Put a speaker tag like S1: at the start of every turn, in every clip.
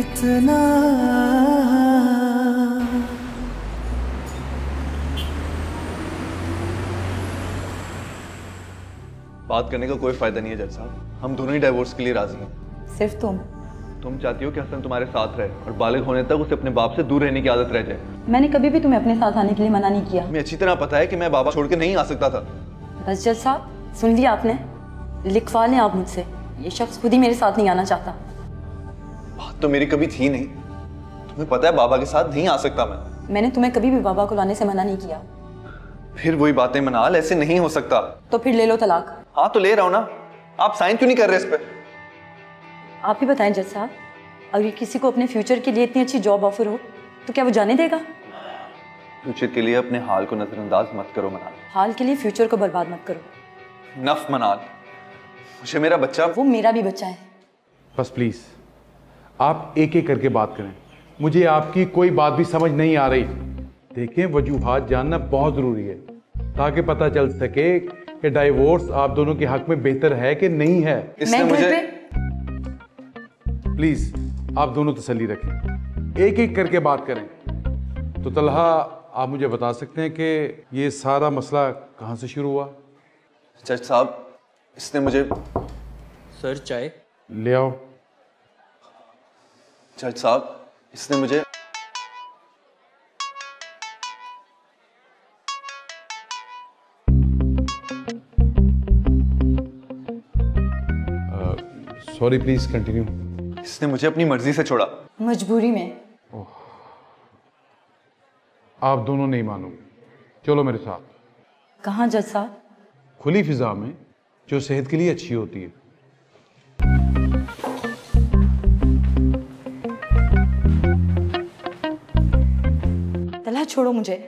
S1: कितना
S2: बात करने का कोई फायदा नहीं है जज साहब, हम दोनों ही डाइवोर्स के लिए राजी हैं।
S3: सिर्फ
S2: तुम चाहती हो कि हसन तुम्हारे साथ रहे और बालिग होने तक उसे अपने बाप से दूर रहने की आदत रह जाए।
S3: मैंने कभी भी तुम्हें अपने साथ आने के लिए मना नहीं किया।
S2: हमें अच्छी तरह पता है कि मैं बाबा छोड़ के नहीं आ सकता था।
S3: बस जज साहब सुन लिया आपने, लिखवा लें आप मुझसे, ये शख्स खुद ही मेरे साथ नहीं आना चाहता।
S2: बात तो मेरी कभी थी नहीं, तुम्हें पता है बाबा के साथ नहीं आ सकता मैं।
S3: मैंने तुम्हें कभी भी बाबा को लाने से मना नहीं किया।
S2: फिर वही बातें मनाल, ऐसे नहीं हो सकता।
S3: तो फिर ले लो तलाक।
S2: हाँ तो ले रहा हूँ ना, आप साइन क्यों नहीं कर रहे इस पे?
S3: आप ही बताएं जज साहब, अगर किसी को अपने फ्यूचर के लिए इतनी अच्छी जॉब ऑफर हो तो क्या वो जाने देगा?
S2: फ्यूचर के लिए अपने हाल को नजरअंदाज मत करो मनाल।
S3: हाल के लिए फ्यूचर को बर्बाद मत करो।
S2: नफ मनाल, मुझे मेरा बच्चा।
S3: वो मेरा भी बच्चा है।
S4: बस प्लीज आप एक एक करके बात करें, मुझे आपकी कोई बात भी समझ नहीं आ रही। देखें, वजूहात जानना बहुत जरूरी है ताकि पता चल सके कि डाइवोर्स आप दोनों के हक में बेहतर है कि नहीं है।
S2: इसने मुझे
S4: प्लीज आप दोनों तसल्ली रखें, एक एक करके बात करें। तो तलहा, आप मुझे बता सकते हैं कि ये सारा मसला कहाँ से शुरू हुआ?
S2: जज साहब, इसने मुझे।
S5: सर चाय
S4: ले आओ।
S2: जज साहब, इसने मुझे।
S4: Sorry, please continue.
S2: इसने मुझे अपनी मर्जी से छोड़ा।
S3: मजबूरी में।
S4: आप दोनों नहीं मानोगे, चलो मेरे साथ।
S3: कहाँ जज साहब?
S4: खुली फिजा में, जो सेहत के लिए अच्छी होती है।
S3: तलहा छोड़ो मुझे।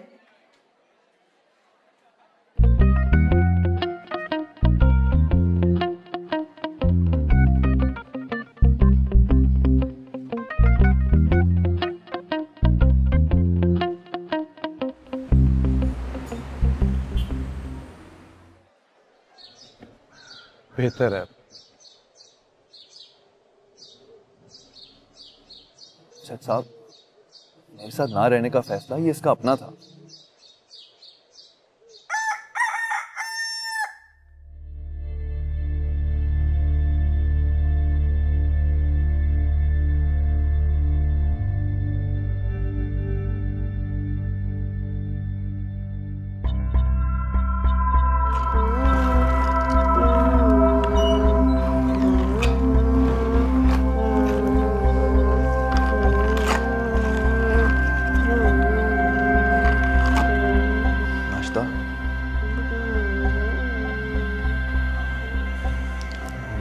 S4: बेहतर है।
S2: जज साहब, मेरे साथ ना रहने का फैसला ये इसका अपना था।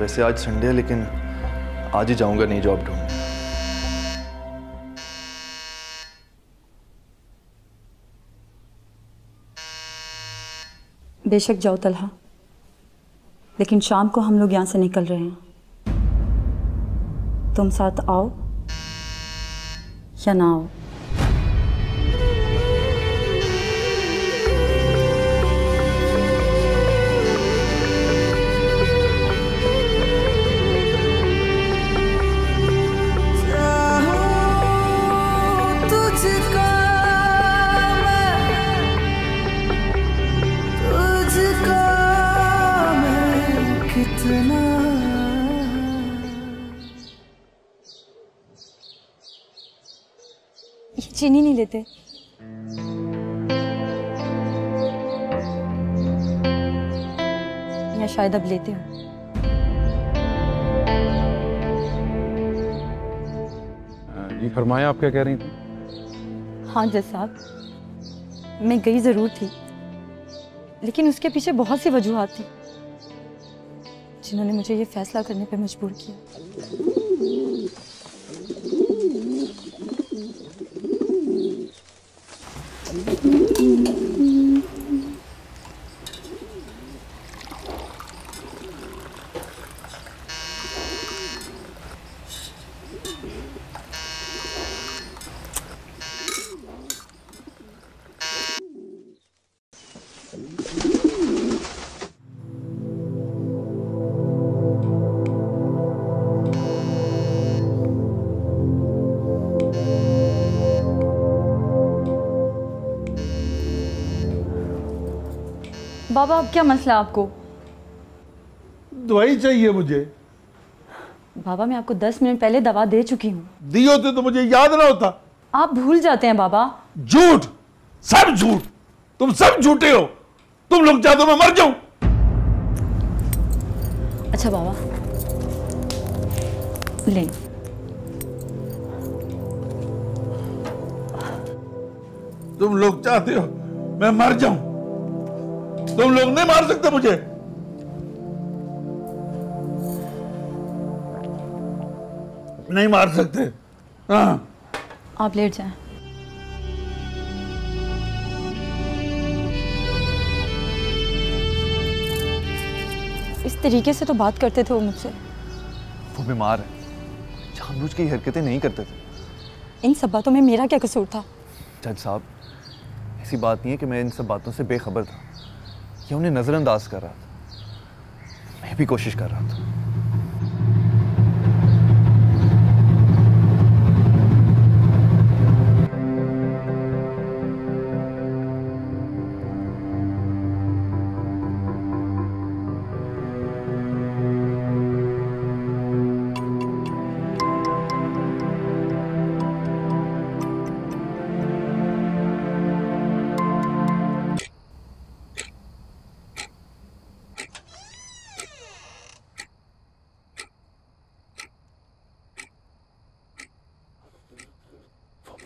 S2: वैसे आज संडे है, लेकिन आज ही जाऊंगा नई जॉब ढूंढने।
S3: बेशक जाओ तलहा, लेकिन शाम को हम लोग यहाँ से निकल रहे हैं। तुम साथ आओ या ना आओ। ये चीनी नहीं लेते? या शायद अब लेते हो?
S4: जी फरमाया, आप क्या कह रही थी?
S3: हाँ जज साहब, मैं गई जरूर थी, लेकिन उसके पीछे बहुत सी वजूहात थी जिन्होंने मुझे ये फैसला करने पर मजबूर किया। बाबा अब क्या मसला आपको?
S1: दवाई चाहिए मुझे।
S3: बाबा मैं आपको 10 मिनट पहले दवा दे चुकी हूँ।
S1: दी होती तो मुझे याद ना होता।
S3: आप भूल जाते हैं बाबा।
S1: झूठ, सब झूठ, तुम सब झूठे हो। तुम लोग चाहते हो मैं मर जाऊं।
S3: अच्छा बाबा ले।
S1: तुम लोग चाहते हो मैं मर जाऊं। तुम लोग नहीं मार सकते मुझे। नहीं मार सकते। हाँ
S3: आप लेट जाएं। इस तरीके से तो बात करते थे वो मुझसे।
S2: वो बीमार है, जानबूझ के हरकतें नहीं करते थे।
S3: इन सब बातों में मेरा क्या कसूर था?
S2: जज साहब, ऐसी बात नहीं है कि मैं इन सब बातों से बेखबर था या उन्हें नजरअंदाज कर रहा था। मैं भी कोशिश कर रहा था।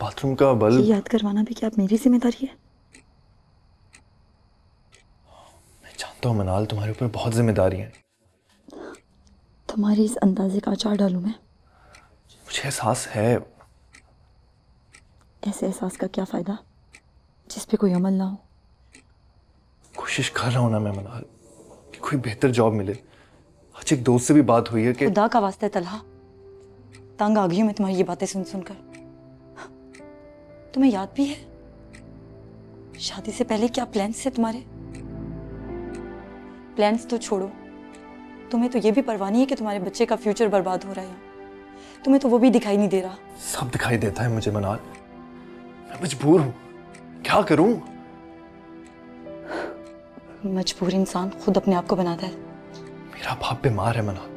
S2: बाथरूम का बल्ब
S3: याद करवाना भी क्या अब मेरी जिम्मेदारी है?
S2: मैं जानता हूँ मनाल, तुम्हारे ऊपर बहुत जिम्मेदारी है।
S3: तुम्हारी इस अंदाजे का अचार डालूं मैं?
S2: मुझे एहसास है।
S3: ऐसे एहसास का क्या फायदा जिस पे कोई अमल ना हो?
S2: कोशिश कर रहा हूँ ना मैं मनाल कि कोई बेहतर जॉब मिले। आज एक दोस्त से भी बात हुई है कि
S3: खुदा का वास्ता है तलहा, तंग आ गई हूं मैं तुम्हारी ये बातें सुन सुनकर। तुम्हें याद भी है शादी से पहले क्या प्लान्स थे तुम्हारे? प्लान्स तो छोड़ो, तुम्हें तो ये भी परवाह नहीं है कि तुम्हारे बच्चे का फ्यूचर बर्बाद हो रहा है। तुम्हें तो वो भी दिखाई नहीं दे रहा।
S2: सब दिखाई देता है मुझे मनाल, मैं मजबूर हूँ, क्या करूं?
S3: मजबूर इंसान खुद अपने आप को बनाता है।
S2: मेरा बाप बीमार है मनाल।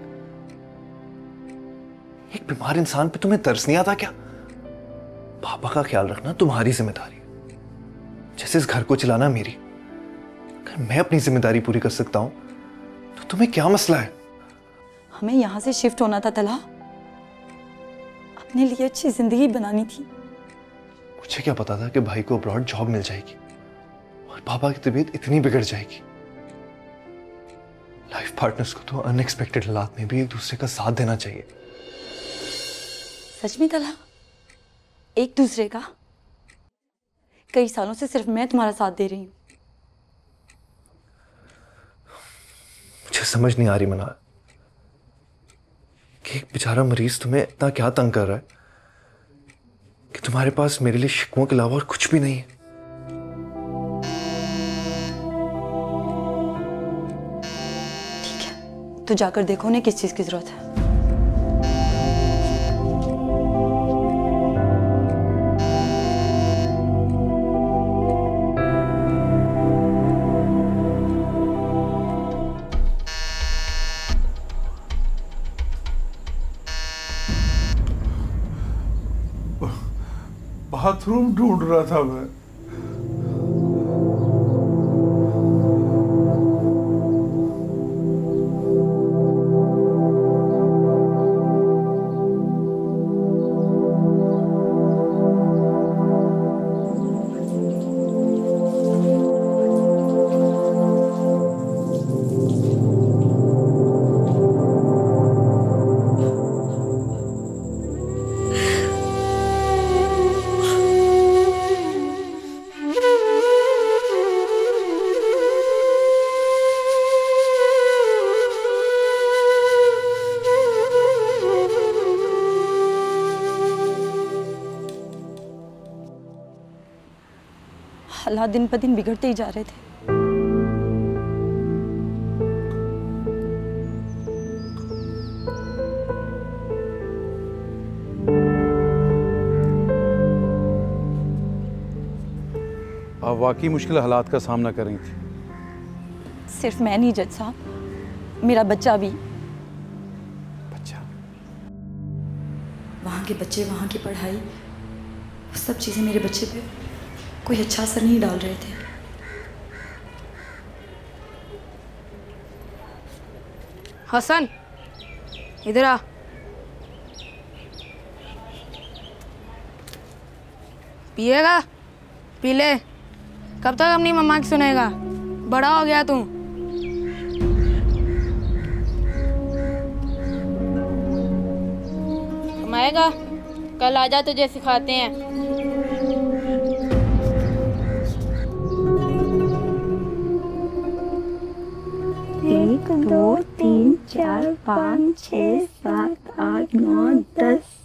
S2: एक बीमार इंसान पे तुम्हें तरस नहीं आता क्या? पापा का ख्याल रखना तुम्हारी जिम्मेदारी है, जैसे इस घर को चलाना मेरी। अगर मैं अपनी जिम्मेदारी पूरी कर सकता हूं तो तुम्हें क्या मसला है?
S3: हमें यहां से शिफ्ट होना था तलहा, अपने लिए अच्छी जिंदगी बनानी थी।
S2: मुझे क्या पता था कि भाई को अब्रॉड जॉब मिल जाएगी और पापा की तबीयत इतनी बिगड़ जाएगी। लाइफ पार्टनर्स को तो अनएक्सपेक्टेड हालात में भी एक दूसरे का साथ देना चाहिए।
S3: सच में तलहा, एक दूसरे का? कई सालों से सिर्फ मैं तुम्हारा साथ दे रही हूं।
S2: मुझे समझ नहीं आ रही मनाल कि एक बेचारा मरीज तुम्हें इतना क्या तंग कर रहा है कि तुम्हारे पास मेरे लिए शिकवों के अलावा और कुछ भी नहीं है।
S3: ठीक है, तो जाकर देखो उन्हें किस चीज की जरूरत है।
S1: बाथरूम ढूंढ रहा था मैं।
S3: हालात दिन ब दिन बिगड़ते ही जा रहे थे।
S4: आप वाकई मुश्किल हालात का सामना कर रही थी।
S3: सिर्फ मैं नहीं जज साहब, मेरा बच्चा भी।
S2: बच्चा?
S3: वहाँ के बच्चे, वहाँ की पढ़ाई, वो सब चीज़ें मेरे बच्चे पे कोई अच्छा असर नहीं डाल रहे थे।
S6: हसन, इधर आ। पिएगा? पी ले। कब तक अपनी मम्मा की सुनेगा? बड़ा हो गया तू। कमाएगा? कल आजा, तुझे सिखाते हैं।
S7: 1 2 3 4 5 6 7 8 9 10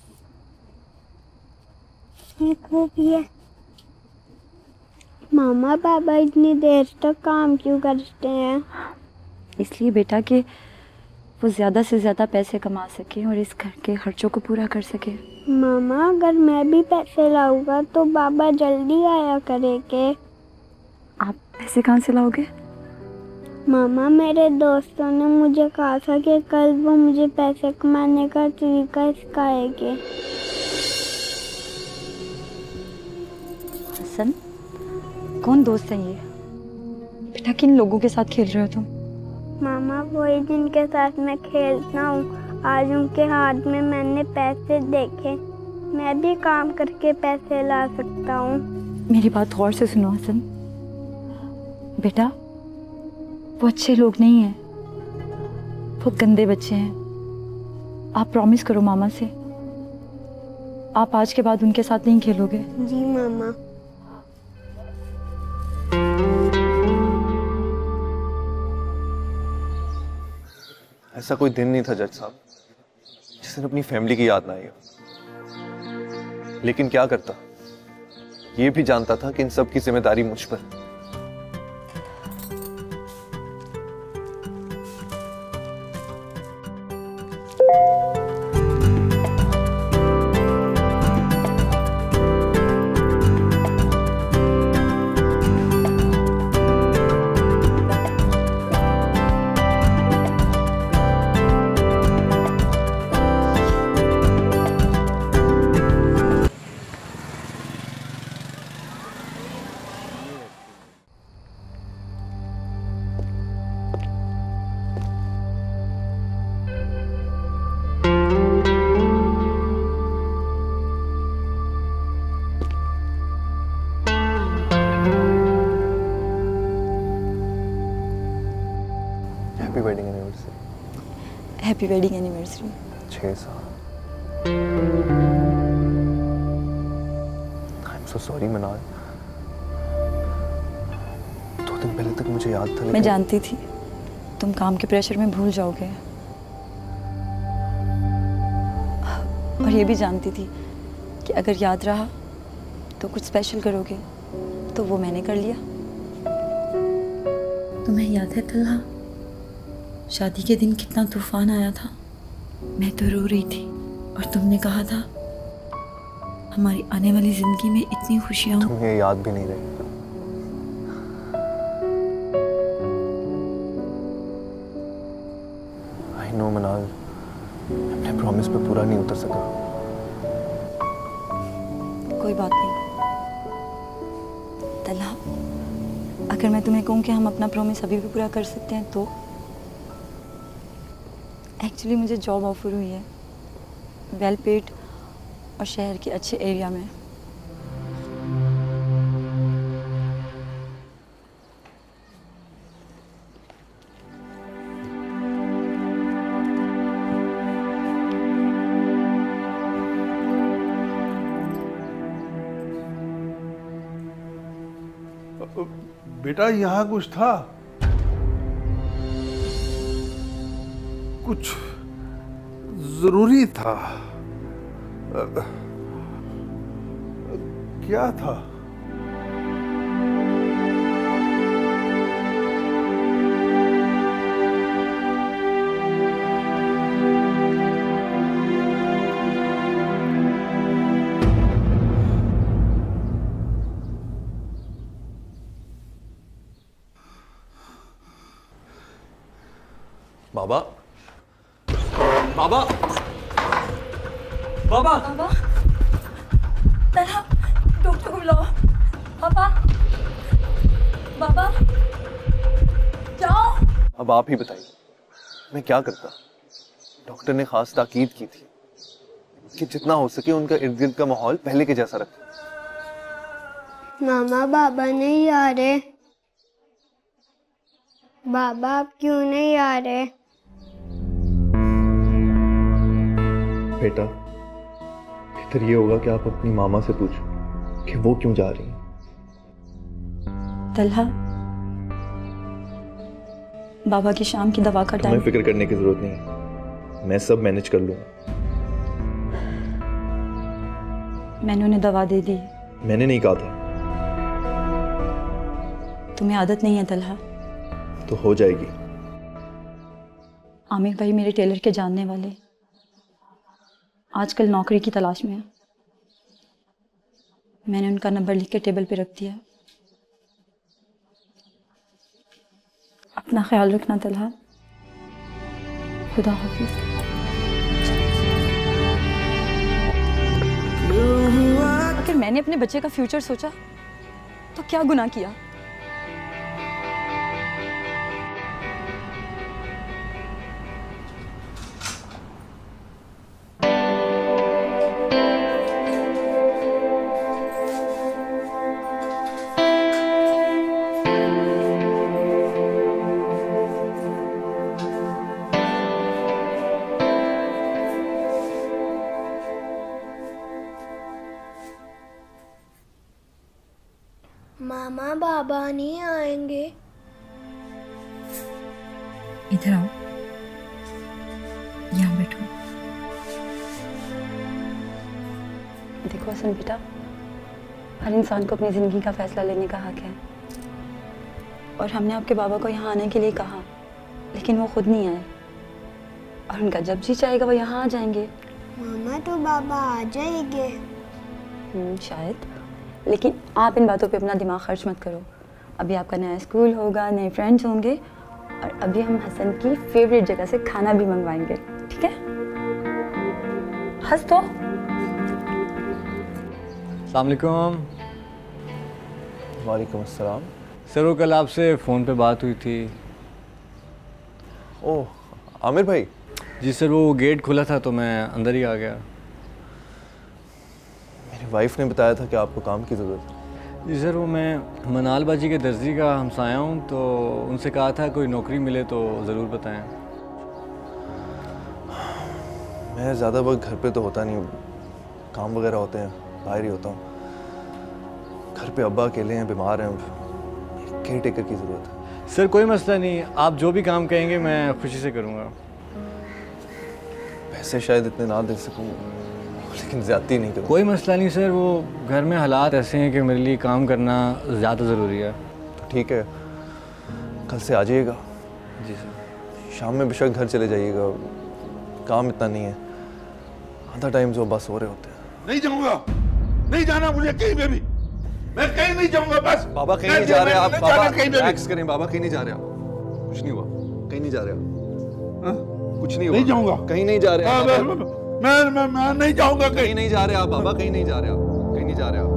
S7: एक हो गया। मामा पापा इतनी देर तक काम क्यों करते हैं?
S3: इसलिए बेटा कि वो ज़्यादा से ज़्यादा पैसे कमा सके और इस घर के खर्चों को पूरा कर सके।
S7: मामा अगर मैं भी पैसे लाऊंगा तो पापा जल्दी आया करेंगे।
S3: आप पैसे कहाँ से लाओगे?
S7: मामा मेरे दोस्तों ने मुझे कहा था कि कल वो मुझे पैसे कमाने का तरीका सिखाएंगे।
S3: हसन, कौन दोस्त है ये? बेटा किन लोगों के साथ खेल रहे हो तुम?
S7: मामा वही जिनके साथ मैं खेलता हूँ। आज उनके हाथ में मैंने पैसे देखे। मैं भी काम करके पैसे ला सकता हूँ।
S3: मेरी बात गौर से सुनो हसन। बेटा वो अच्छे लोग नहीं हैं, वो गंदे बच्चे हैं। आप प्रॉमिस करो मामा से, आप आज के बाद उनके साथ नहीं खेलोगे।
S7: जी मामा।
S2: ऐसा कोई दिन नहीं था जज साहब जिस दिन अपनी फैमिली की याद ना आई हो। लेकिन क्या करता, ये भी जानता था कि इन सब की जिम्मेदारी मुझ पर। Happy wedding anniversary.
S3: Happy wedding anniversary.
S2: 6 साल। आई एम सो सॉरी मनाल। 2 दिन पहले तक मुझे याद था,
S3: मैं
S2: लेकिन
S3: जानती थी तुम काम के प्रेशर में भूल जाओगे, और ये भी जानती थी कि अगर याद रहा तो कुछ स्पेशल करोगे, तो वो मैंने कर लिया। तुम्हें याद है तल्हा, शादी के दिन कितना तूफान आया था? मैं तो रो रही थी और तुमने कहा था हमारी आने वाली जिंदगी में इतनी खुशियां हों।
S2: तुम्हें याद भी नहीं रही। आई नो मनाल, मैं अपने प्रॉमिस पे पूरा नहीं उतर सका।
S3: कोई बात नहीं तल्हा, अगर मैं तुम्हें कहूँ कि हम अपना प्रॉमिस अभी भी पूरा कर सकते हैं तो। एक्चुअली मुझे जॉब ऑफर हुई है, वेल पेड और शहर के अच्छे एरिया में।
S1: बेटा यहाँ कुछ था, कुछ जरूरी था। क्या था?
S2: बाबा, बाबा, बाबा,
S3: बाबा, तन्हा, डॉक्टर को बुलाओ। पापा, बाबा, जाओ।
S2: अब आप ही बताइए, मैं क्या करता? डॉक्टर ने खास ताकीद की थी कि जितना हो सके उनका इर्द गिर्द का माहौल पहले के जैसा रखें।
S7: मामा, बाबा नहीं आ रहे। बाबा, आप क्यों नहीं आ रहे?
S2: बेटा, बेहतर ये होगा कि आप अपनी मामा से पूछो कि वो क्यों जा रही हैं।
S3: तलहा, बाबा की शाम की दवा का टाइम।
S2: तुम्हें फिक्र करने की जरूरत नहीं है, मैं सब मैनेज कर लूंगा।
S3: मैंने उन्हें दवा दे दी।
S2: मैंने नहीं कहा था।
S3: तुम्हें आदत नहीं है तलहा।
S2: तो हो जाएगी।
S3: आमिर भाई मेरे टेलर के जानने वाले आजकल नौकरी की तलाश में है। मैंने उनका नंबर लिख के टेबल पे रख दिया। अपना ख्याल रखना तलहा। खुदा हाफिज। अगर मैंने अपने बच्चे का फ्यूचर सोचा तो क्या गुनाह किया?
S7: मामा, बाबा नहीं आएंगे।
S3: इधर आओ, यहाँ बैठो। देखो हसन बेटा, हर इंसान को अपनी ज़िंदगी का फैसला लेने का हक है। और हमने आपके बाबा को यहाँ आने के लिए कहा, लेकिन वो खुद नहीं आए। और उनका जब जी चाहेगा वो यहाँ आ जाएंगे।
S7: मामा, तो बाबा आ जाएंगे।
S3: शायद, लेकिन आप इन बातों पे अपना दिमाग खर्च मत करो। अभी आपका नया स्कूल होगा, नए फ्रेंड्स होंगे, और अभी हम हसन की फेवरेट जगह से खाना भी मंगवाएंगे। ठीक है? हंस तो।
S8: अस्सलाम वालेकुम।
S2: वालेकुम अस्सलाम।
S8: सर, वो कल आपसे फ़ोन पे बात हुई थी।
S2: ओह, आमिर भाई।
S8: जी सर, वो गेट खुला था तो मैं अंदर ही आ गया।
S2: मेरी वाइफ ने बताया था कि आपको काम की ज़रूरत है।
S8: जी सर, वो मैं मनाल बाजी के दर्जी का हमसाया हूँ, तो उनसे कहा था कोई नौकरी मिले तो ज़रूर बताएं।
S2: मैं ज़्यादा वक्त घर पे तो होता नहीं हूँ, काम वगैरह होते हैं, बाहर ही होता हूँ। घर पे अब्बा अकेले हैं, बीमार हैं, केयर टेकर की ज़रूरत है।
S8: सर कोई मसला नहीं, आप जो भी काम कहेंगे मैं खुशी से करूँगा।
S2: पैसे शायद इतने ना दे सकूँ, लेकिन ज़्यादती नहीं करूँ।
S8: कोई मसला नहीं सर, वो घर में हालात ऐसे हैं कि मेरे लिए काम करना ज़्यादा ज़रूरी है।
S2: तो ठीक है, कल से आ जाइएगा।
S8: जी सर।
S2: शाम में बेशक घर चले जाइएगा, काम इतना नहीं है। आधा टाइम जो बस हो रहे होते हैं।
S1: नहीं जाऊंगा, नहीं जाना मुझे कहीं पे भी। मैं कहीं नहीं जाऊंगा बस।
S2: बाबा कहीं नहीं जा रहे आप। बाबा
S1: रिलैक्स
S2: करें, बाबा कहीं नहीं जा रहे आप। कुछ नहीं हुआ, कहीं नहीं जा रहे आप। कुछ नहीं हुआ।
S1: नहीं जाऊंगा,
S2: कहीं नहीं जा रहे आप।
S1: मैं नहीं जाऊंगा कहीं।
S2: कहीं नहीं जा रहे आप बाबा, कहीं नहीं जा रहे आप, कहीं नहीं जा रहे आप।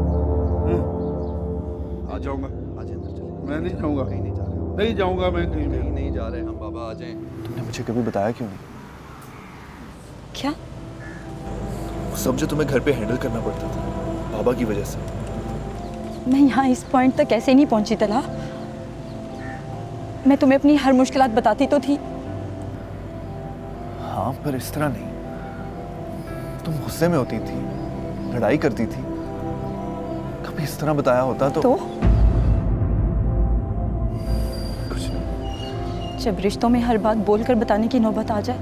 S1: आ जाऊंगा,
S2: आज अंदर चले।
S1: मैं नहीं जाऊंगा,
S2: कहीं नहीं जा रहे।
S1: नहीं जाऊंगा मैं कहीं।
S2: कहीं नहीं जा रहे हम बाबा, आ जाएं। तुमने मुझे कभी बताया क्यों नहीं?
S3: क्या?
S2: सब जो तुम्हें घर पे हैंडल करना पड़ता था बाबा की वजह से।
S3: मैं यहाँ इस पॉइंट तक कैसे नहीं पहुंची तला? मैं तुम्हें अपनी हर मुश्किलात बताती तो थी।
S2: हाँ, पर इस तरह नहीं। तुम गुस्से में होती थी, लड़ाई करती थी। कभी इस तरह बताया होता तो कुछ नहीं।
S3: जब रिश्तों में हर बात बोलकर बताने की नौबत आ जाए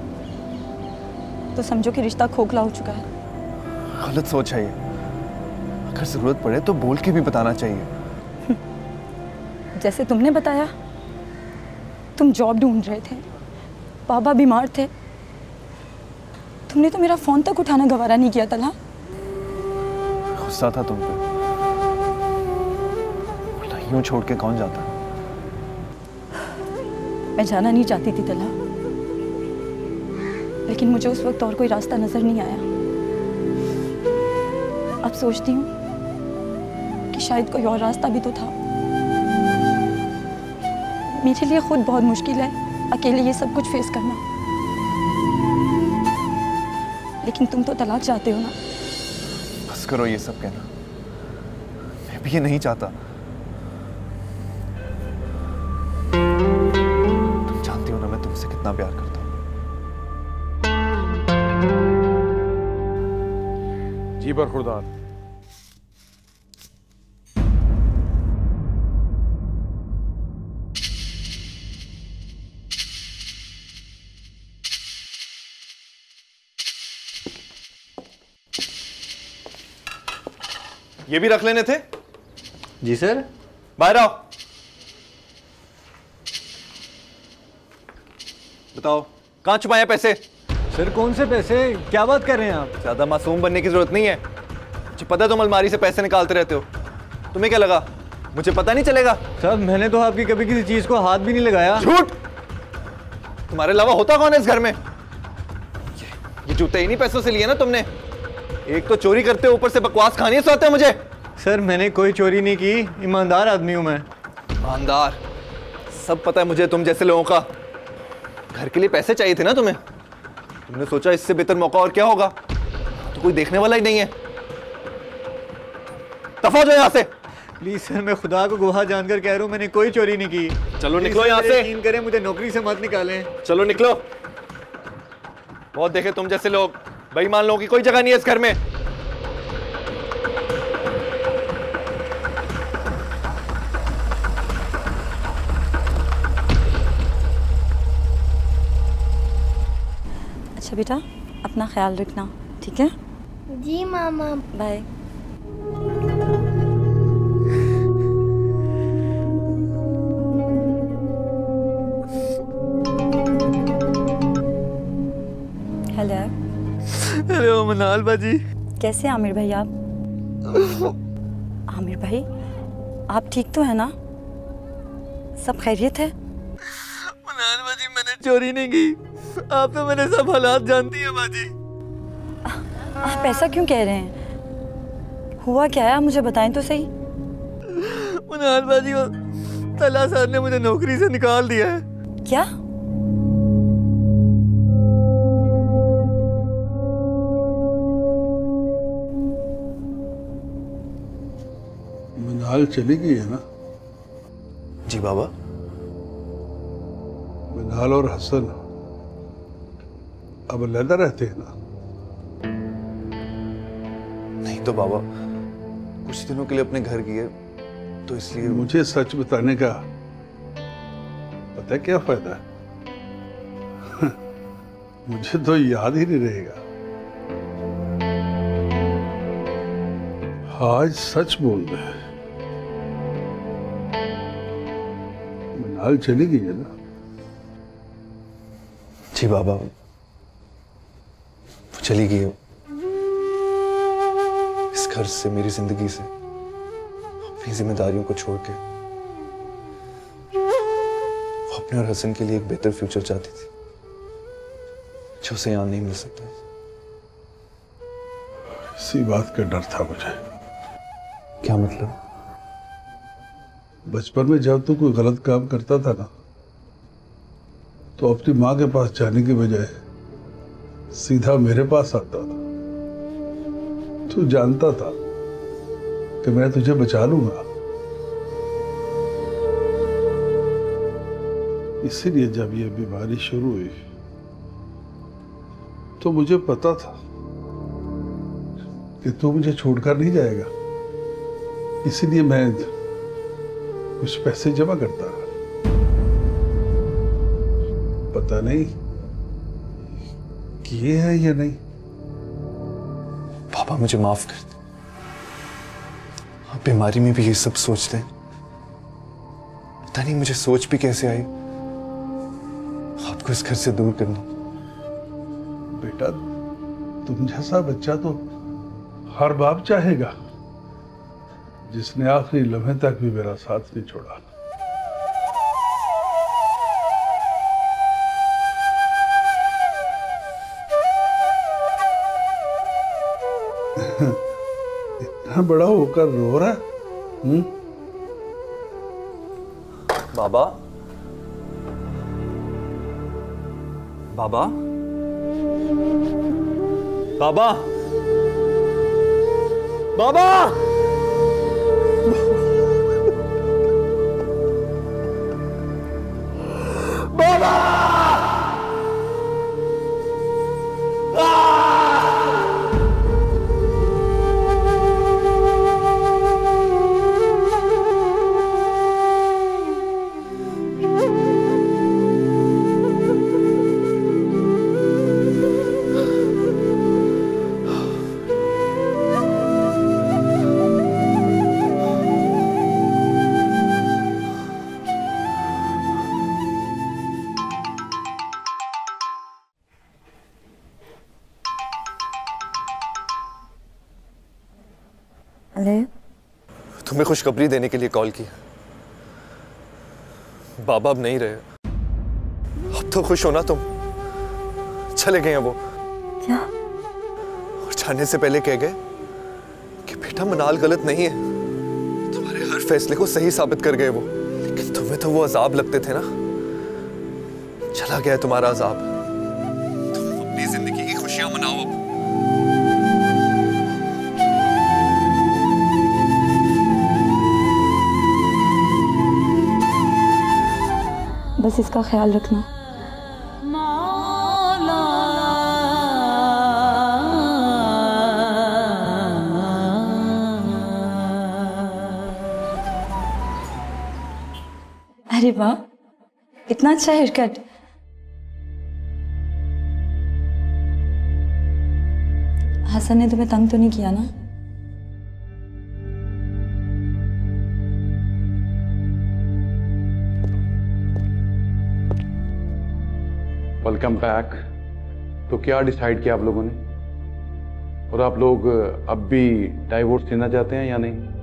S3: तो समझो कि रिश्ता खोखला हो चुका है।
S2: गलत सोच है ये। अगर जरूरत पड़े तो बोल के भी बताना चाहिए।
S3: जैसे तुमने बताया, तुम जॉब ढूंढ रहे थे, बाबा बीमार थे, तुमने तो मेरा फोन तक उठाना गवारा नहीं किया तला।
S2: गुस्सा था तुम पे, वरना यूं छोड़ के कौन जाता?
S3: मैं जाना नहीं चाहती थी तला, लेकिन मुझे उस वक्त और कोई रास्ता नजर नहीं आया। अब सोचती हूँ कि शायद कोई और रास्ता भी तो था। मेरे लिए खुद बहुत मुश्किल है अकेले ये सब कुछ फेस करना, लेकिन तुम तो तलाक चाहते हो ना।
S2: बस करो ये सब कहना, मैं भी ये नहीं चाहता। तुम जानती हो ना मैं तुमसे कितना प्यार करता हूँ।
S4: जी बरखुरदार।
S2: ये भी रख लेने थे।
S8: जी सर।
S2: बाहर आओ। बताओ कहां छुपाए हैं पैसे?
S8: सर कौन से पैसे, क्या बात कर रहे हैं आप?
S2: ज्यादा मासूम बनने की जरूरत नहीं है। मुझे पता है तुम अलमारी से पैसे निकालते रहते हो। तुम्हें क्या लगा मुझे पता नहीं चलेगा?
S8: साहब मैंने तो आपकी कभी किसी चीज को हाथ भी नहीं लगाया।
S2: झूठ! तुम्हारे अलावा होता कौन है इस घर में? ये जूते ही नहीं पैसों से लिए ना तुमने। एक तो चोरी करते हो, ऊपर से बकवास खानी सुनाते हो मुझे।
S8: सर मैंने कोई चोरी नहीं की, ईमानदार आदमी हूं मैं।
S2: ईमानदार? सब पता है मुझे तुम जैसे लोगों का। घर के लिए पैसे चाहिए थे ना तुम्हें। तुमने सोचा इससे बेहतर मौका और क्या होगा? तो कोई देखने वाला ही नहीं है। दफा हो जाओ यहाँ से।
S8: प्लीज सर मैं खुदा को गवाह जानकर कह रहा हूँ मैंने कोई चोरी नहीं की।
S2: चलो निकलो यहाँ से।
S8: यकीन करें मुझे नौकरी से मत निकालें।
S2: चलो निकलो। बहुत देखे तुम जैसे लोग। बेईमान लोगों की कोई जगह नहीं है इस घर में।
S3: अच्छा बेटा, अपना ख्याल रखना, ठीक है?
S7: जी मामा।
S3: बाय। हेलो।
S8: हेलो मनाल बाजी।
S3: कैसे आमिर भाई आप? आमिर भाई आप ठीक तो है ना? सब खैरियत है?
S8: मनाल बाजी मैंने चोरी नहीं की। आप तो मेरे सब हालात जानती हैं बाजी।
S3: आप ऐसा क्यों कह रहे हैं? हुआ क्या है, आप मुझे बताएं तो सही।
S8: मनाल बाजी वो तला सर ने मुझे नौकरी से निकाल दिया है।
S3: क्या?
S1: मिनाल चली गई है ना?
S2: जी बाबा।
S1: मिनाल और हसन अब अलहदा रहते हैं ना?
S2: नहीं तो बाबा, कुछ दिनों के लिए अपने घर गए तो इसलिए।
S1: मुझे सच बताने का पता है क्या फायदा है? मुझे तो याद ही नहीं रहेगा। आज सच बोल रहे हैं। मिनाल चली गई है ना?
S2: जी बाबा वो चली गई। इस घर से, मेरी जिंदगी से, अपनी जिम्मेदारियों को छोड़ के वो अपने और हसन के लिए एक बेहतर फ्यूचर चाहती थी जो उसे यहां नहीं मिल सकता।
S1: इसी बात का डर था मुझे।
S2: क्या मतलब?
S1: बचपन में जब तू कोई गलत काम करता था ना, तो अपनी माँ के पास जाने की बजाय सीधा मेरे पास आता था। तू जानता था कि मैं तुझे बचा लूंगा, इसीलिए जब ये बीमारी शुरू हुई तो मुझे पता था कि तू मुझे छोड़कर नहीं जाएगा। इसीलिए मैं कुछ पैसे जमा करता रहा। पता नहीं किए हैं या नहीं।
S2: पापा मुझे माफ कर दे। आप बीमारी में भी ये सब सोचते हैं। पता नहीं मुझे सोच भी कैसे आई आपको इस घर से दूर करनी।
S1: बेटा, तुम जैसा बच्चा तो हर बाप चाहेगा जिसने आखिरी लम्हे तक भी मेरा साथ नहीं छोड़ा। इतना बड़ा होकर रो रहा है?
S2: बाबा, बाबा, बाबा, बाबा, बाबा,
S3: अरे
S2: तुम्हें खुशखबरी देने के लिए कॉल किया। बाबा अब नहीं रहे। अब तो खुश हो ना तुम? चले गए हैं वो।
S3: क्या?
S2: और जाने से पहले कह गए कि बेटा मनाल गलत नहीं है, तुम्हारे हर फैसले को सही साबित कर गए वो। लेकिन तुम्हें तो वो अजाब लगते थे ना। चला गया तुम्हारा अजाब। तुम अपनी जिंदगी की खुशियां मनाओ अब।
S3: बस इसका ख्याल रखना। अरे वाह, इतना अच्छा हेयर कट। हसन ने तुम्हें तंग तो नहीं किया ना?
S4: Welcome back. तो क्या डिसाइड किया आप लोगों ने? और आप लोग अब भी डाइवोर्स लेना चाहते हैं या नहीं?